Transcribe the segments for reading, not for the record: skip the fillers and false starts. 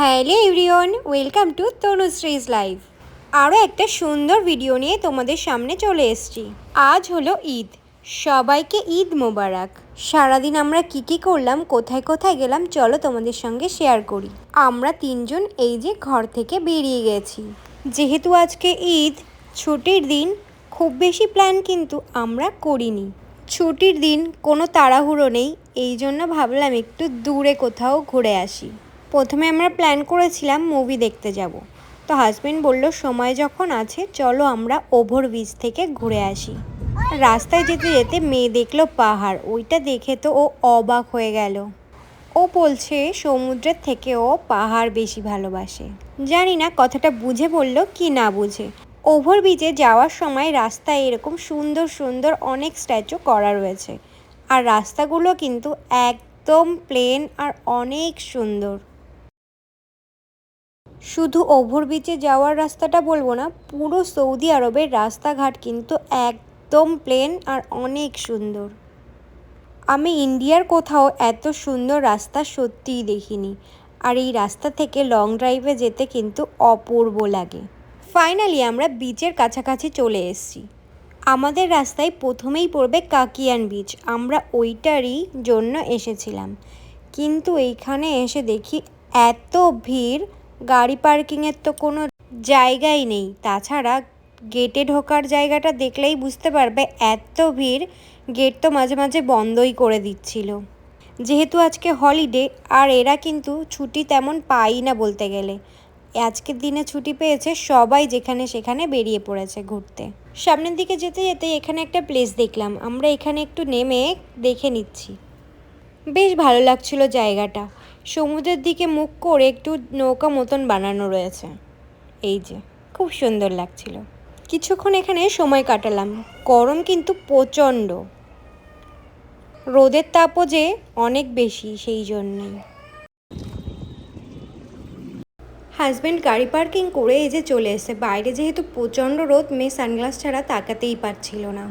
Hello everyone, welcome to Tanushree's live. আরও একটা সুন্দর ভিডিও নিয়ে তোমাদের সামনে চলে এসেছি। আজ হলো ঈদ, সবাইকে ঈদ মোবারক। সারাদিন আমরা কী করলাম, কোথায় কোথায় গেলাম, চলো তোমাদের সঙ্গে শেয়ার করি। আমরা তিনজন এই যে ঘর থেকে বেরিয়ে গেছি। যেহেতু আজকে ঈদ, ছুটির দিন, খুব বেশি প্ল্যান কিন্তু আমরা করিনি। ছুটির দিন, কোনো তাড়াহুড়ো নেই, এই জন্য ভাবলাম একটু দূরে কোথাও ঘুরে আসি। প্রথমে আমরা প্ল্যান করেছিলাম মুভি দেখতে যাব, তো হাজব্যান্ড বলল সময় যখন আছে চলো আমরা ওভারব্রিজ থেকে ঘুরে আসি। রাস্তায় যেতে যেতে মেয়ে দেখলো পাহাড়, ওইটা দেখে তো ও অবাক হয়ে গেল। ও বলছে সমুদ্রের থেকে ও পাহাড় বেশি ভালোবাসে। জানি না কথাটা বুঝে বলল কি না বুঝে। ওভারব্রিজে যাওয়ার সময় রাস্তায় এরকম সুন্দর সুন্দর অনেক স্ট্যাচু করা রয়েছে, আর রাস্তাগুলো কিন্তু একদম প্লেন আর অনেক সুন্দর। শুধু ওভারব্রিজে যাওয়ার রাস্তাটা বলবো না, পুরো সৌদি আরবের রাস্তাঘাট কিন্তু একদম প্লেন আর অনেক সুন্দর। আমি ইন্ডিয়ার কোথাও এত সুন্দর রাস্তা সত্যিই দেখিনি, আর এই রাস্তা থেকে লং ড্রাইভে যেতে কিন্তু অপূর্ব লাগে। ফাইনালি আমরা বিচের কাছাকাছি চলে এসেছি। আমাদের রাস্তায় প্রথমেই পড়বে কাকিয়ান বিচ, আমরা ওইটারই জন্য এসেছিলাম। কিন্তু এইখানে এসে দেখি এত ভিড়, গাড়ি পার্কিংয়ের তো কোনো জায়গাই নেই। তাছাড়া গেটে ঢোকার জায়গাটা দেখলেই বুঝতে পারবে এত ভিড়, গেট তো মাঝে মাঝে বন্ধই করে দিচ্ছিল। যেহেতু আজকে হলিডে, আর এরা কিন্তু ছুটি তেমন পাই না বলতে গেলে। আজকের দিনে ছুটি পেয়েছে, সবাই যেখানে সেখানে বেরিয়ে পড়েছে ঘুরতে। সামনের দিকে যেতে যেতে এখানে একটা প্লেস দেখলাম, আমরা এখানে একটু নেমে দেখে নিচ্ছি। বেশ ভালো লাগছিল জায়গাটা, সমুদ্রের দিকে মুখ করে একটু নৌকা মতন বানানো রয়েছে। এই যে খুব সুন্দর লাগছিল। কিছুক্ষণ এখানে সময় কাটালাম। গরম কিন্তু প্রচণ্ড, রোদের তাপও যে অনেক বেশি, সেই জন্যই। হাজব্যান্ড গাড়ি পার্কিং করে এই যে চলে এসে, বাইরে যেহেতু প্রচণ্ড রোদ, মেয়ে সানগ্লাস ছাড়া তাকাতেই পারছিল না।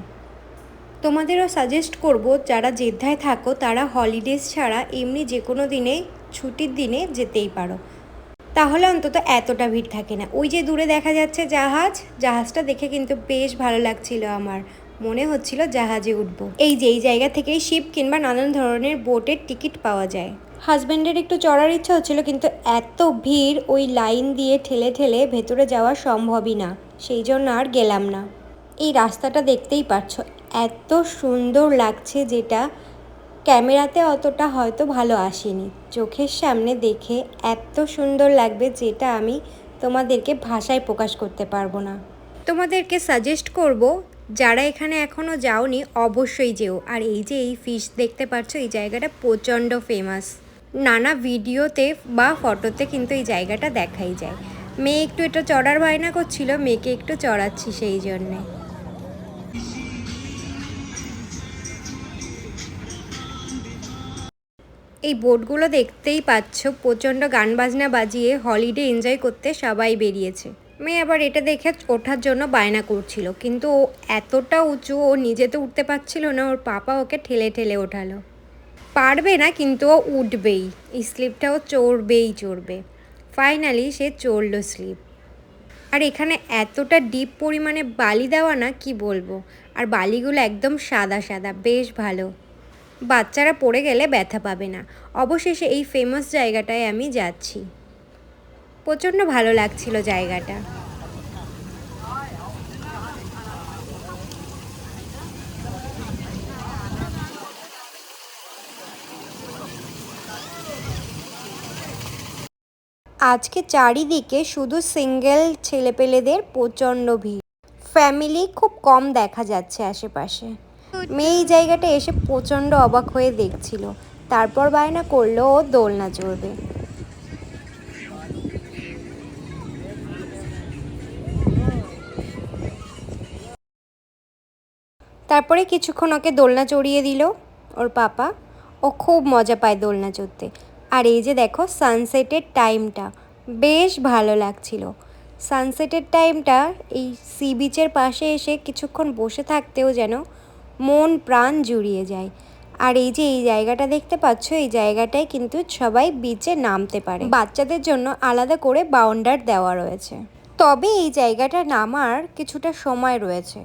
তোমাদেরও সাজেস্ট করব, যারা জেদ্দায় থাকো তারা হলিডেজ ছাড়া এমনি যে কোনো দিনে ছুটির দিনে যেতেই পারো, তাহলে অন্তত এতটা ভিড় থাকে না। ওই যে দূরে দেখা যাচ্ছে জাহাজটা দেখে কিন্তু বেশ ভালো লাগছিল আমার, মনে হচ্ছিল জাহাজে উঠবো। এই যে এই জায়গা থেকেই শিপ কিংবা নানান ধরনের বোটের টিকিট পাওয়া যায়। হাজব্যান্ডের একটু চড়ার ইচ্ছা হচ্ছিল, কিন্তু এত ভিড়, ওই লাইন দিয়ে ঠেলে ঠেলে ভেতরে যাওয়া সম্ভবই না, সেই জন্য আর গেলাম না। এই রাস্তাটা দেখতেই পাচ্ছ, এত সুন্দর লাগছে, যেটা ক্যামেরাতে অতটা হয়তো ভালো আসেনি। চোখের সামনে দেখে এত সুন্দর লাগবে, যেটা আমি তোমাদেরকে ভাষায় প্রকাশ করতে পারবো না। তোমাদেরকে সাজেস্ট করব, যারা এখানে এখনও যাওনি অবশ্যই যেও। আর এই যে এই ফিশ দেখতে পাচ্ছ, এই জায়গাটা প্রচণ্ড ফেমাস। নানা ভিডিওতে বা ফটোতে কিন্তু এই জায়গাটা দেখাই যায়। মেয়ে একটু এটা চড়ার বায়না করছিল, মেয়েকে একটু চড়াচ্ছি সেই জন্যে। এই বোটগুলো দেখতেই পাচ্ছ, প্রচণ্ড গান বাজনা বাজিয়ে হলিডে এনজয় করতে সবাই বেরিয়েছে। মেয়ে আবার এটা দেখে ওঠার জন্য বায়না করছিল, কিন্তু ও এতটা উঁচু, ও নিজে তো উঠতে পারছিল না, ওর পাপা ওকে ঠেলে ঠেলে ওঠালো। পারবে না, কিন্তু ও উঠবেই, এই স্লিপটাও চড়বে। ফাইনালি সে চড়লো স্লিপ। আর এখানে এতটা ডিপ পরিমাণে বালি দেওয়া না, কি বলবো। আর বালিগুলো একদম সাদা সাদা, বেশ ভালো, বাচ্চারা পড়ে গেলে ব্যথা পাবে না। অবশেষে এই ফেমাস জায়গাটায় আমি যাচ্ছি, প্রচণ্ড ভালো লাগছিল জায়গাটা। আজকে চারিদিকে শুধু সিঙ্গেল ছেলেপেলেদের প্রচণ্ড ভিড়, ফ্যামিলি খুব কম দেখা যাচ্ছে আশেপাশে। মেয়ে এই জায়গাটা এসে প্রচণ্ড অবাক হয়ে দেখছিল, তারপর বায়না করলো ও দোলনা চড়বে। তারপরে কিছুক্ষণ ওকে দোলনা চড়িয়ে দিল ওর পাপা, ও খুব মজা পায় দোলনা চড়তে। আর এই যে দেখো সানসেটের টাইমটা বেশ ভালো লাগছিল। সানসেটের টাইমটা এই সি বিচের পাশে এসে কিছুক্ষণ বসে থাকতেও যেন মন প্রাণ জুড়িয়ে যায়। আর এই যে এই জায়গাটা দেখতে পাচ্ছ, এই জায়গাটায় কিন্তু সবাই বিচে নামতে পারে। বাচ্চাদের জন্য আলাদা করে বাউন্ডার দেওয়া রয়েছে। তবে এই জায়গাটা নামার কিছুটা সময় রয়েছে,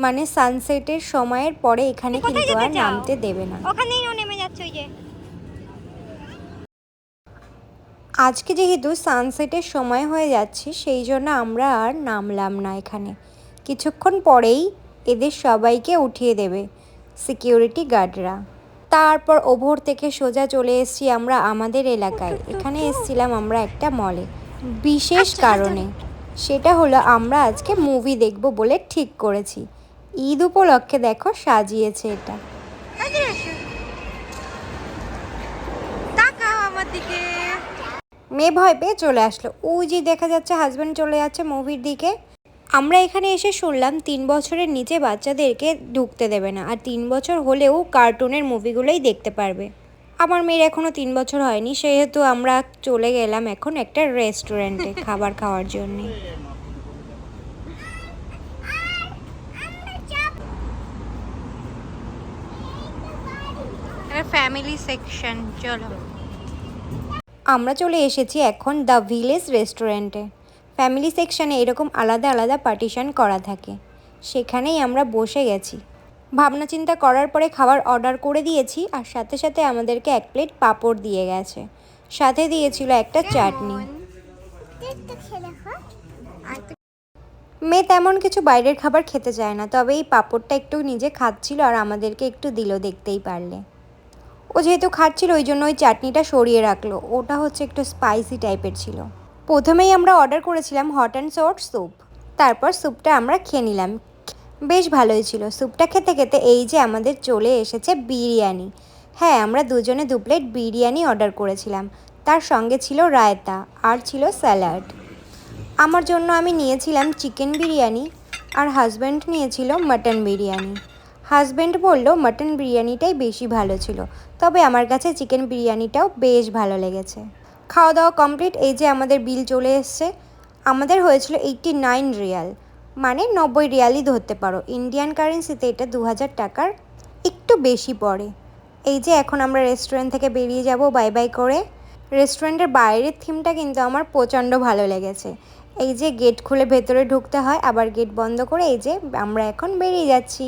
মানে সানসেটের সময়ের পরে এখানে কিন্তু আর নামতে দেবে না। ওখানেই নেমে যাচ্ছে ওই যে। আজকে যেহেতু সানসেটের সময় হয়ে যাচ্ছে, সেই জন্য আমরা আর নামলাম না এখানে। কিছুক্ষণ পরেই এদের সবাইকে উঠিয়ে দেবে সিকিউরিটি গার্ডরা। তারপর ওভর থেকে সোজা চলে এসেছি আমরা আমাদের এলাকায়। এখানে এসেছিলাম আমরা একটা মলে বিশেষ কারণে। সেটা হলো আমরা আজকে মুভি দেখব বলে ঠিক করেছি। ঈদ উপলক্ষে দেখো সাজিয়েছে এটা। মেয়ে ভয় পেয়ে চলে আসলো। ওই যে দেখা যাচ্ছে হাজব্যান্ড চলে যাচ্ছে মুভির দিকে। আমরা এখানে এসে শুনলাম 3 বছরের নিচে বাচ্চাদেরকে ঢুকতে দেবে না, আর 3 বছর হলেও কার্টুনের মুভিগুলোই দেখতে পারবে। আমার মেয়ের এখনও 3 বছর হয়নি, সেহেতু আমরা চলে গেলাম এখন একটা রেস্টুরেন্টে খাবার খাওয়ার জন্যে। ফ্যামিলি সেকশন, চলো। আমরা চলে এসেছি এখন দ্য ভিলেজ রেস্টুরেন্টে। ফ্যামিলি সেকশানে এরকম আলাদা আলাদা পার্টিশন করা থাকে, সেখানেই আমরা বসে গেছি। ভাবনা চিন্তা করার পরে খাবার অর্ডার করে দিয়েছি, আর সাথে সাথে আমাদেরকে 1 প্লেট পাঁপড় দিয়ে গেছে, সাথে দিয়েছিল একটা চাটনি। মেয়ে তেমন কিছু বাইরের খাবার খেতে চায় না, তবে এই পাঁপড়টা একটু নিজে খাচ্ছিল আর আমাদেরকে একটু দিল, দেখতেই পারলে। ও যেহেতু খাচ্ছিল ওই জন্য ওই চাটনিটা সরিয়ে রাখলো, ওটা হচ্ছে একটু স্পাইসি টাইপের ছিল। প্রথমেই আমরা অর্ডার করেছিলাম হট অ্যান্ড সট স্যুপ, তারপর স্যুপটা আমরা খেয়ে নিলাম, বেশ ভালোই ছিল। স্যুপটা খেতে খেতে এই যে আমাদের চলে এসেছে বিরিয়ানি। হ্যাঁ, আমরা দুজনে 2 প্লেট বিরিয়ানি অর্ডার করেছিলাম, তার সঙ্গে ছিল রায়তা আর ছিল স্যালাড। আমার জন্য আমি নিয়েছিলাম চিকেন বিরিয়ানি, আর হাজব্যান্ড নিয়েছিল মাটন বিরিয়ানি। হাজব্যান্ড বলল মাটন বিরিয়ানিটাই বেশি ভালো ছিল, তবে আমার কাছে চিকেন বিরিয়ানিটাও বেশ ভালো লেগেছে। খাওয়া দাওয়া কমপ্লিট, এই যে আমাদের বিল চলে এসছে। আমাদের হয়েছিল 89 রিয়াল, মানে 90 রিয়ালই ধরতে পারো। ইন্ডিয়ান কারেন্সিতে এটা 2000 টাকার একটু বেশি পড়ে। এই যে এখন আমরা রেস্টুরেন্ট থেকে বেরিয়ে যাব বাই বাই করে। রেস্টুরেন্টের বাইরের থিমটা কিন্তু আমার প্রচণ্ড ভালো লেগেছে। এই যে গেট খুলে ভেতরে ঢুকতে হয়, আবার গেট বন্ধ করে এই যে আমরা এখন বেরিয়ে যাচ্ছি।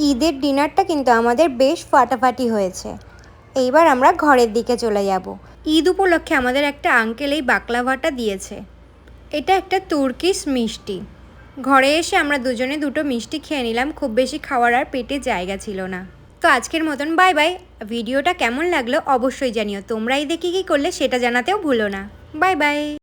ঈদের ডিনারটা কিন্তু আমাদের বেশ ফাটাফাটি হয়েছে। এইবার আমরা ঘরের দিকে চলে যাব। ঈদ উপলক্ষে আমাদের একটা আঙ্কেল এই বাকলাভাটা দিয়েছে। এটা একটা তুর্কিশ মিষ্টি। ঘরে এসে আমরা দুজনে 2টো মিষ্টি খেয়ে নিলাম, খুব বেশি খাওয়ার আর পেটে জায়গা ছিল না। তো আজকের মতন বাই বাই। ভিডিওটা কেমন লাগলো অবশ্যই জানিও। তোমরা এই দেখে কী করলে সেটা জানাতেও ভুলো না। Bye bye.